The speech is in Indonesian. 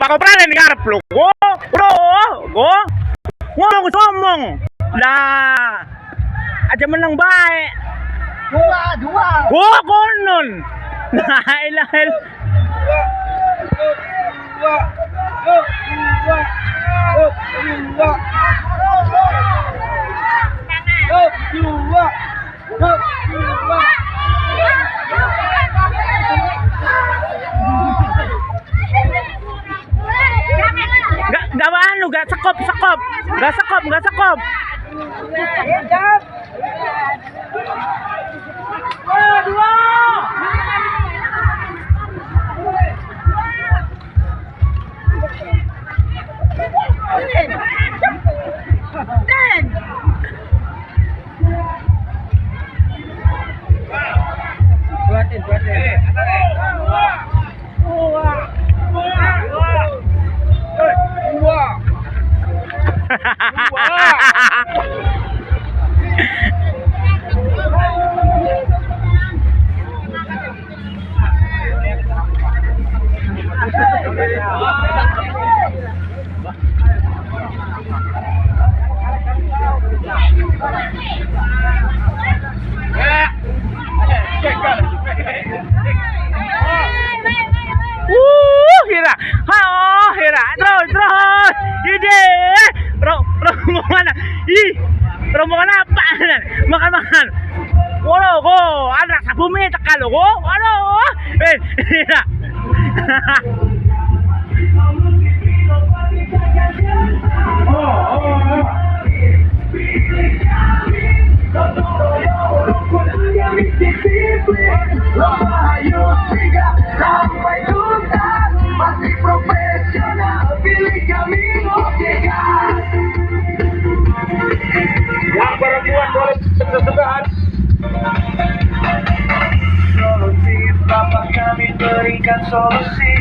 pakopranen ngarep lu. Bro, go. Ngomong. Lah. Aja menang baik. Dua. Gua konon. Nah, ilah. Gak sekop. Dua. Buatin. Hira. Terus. Ide. Rombongan. Rombongan apa? Makan. Waduh, kok anak sabumi tekan lo, kok. Waduh. Hira. Sampai tuntas masih profesional, pilih kami Motigas. Yang perempuan boleh sesegaan. Solusi Bapak kami berikan solusi.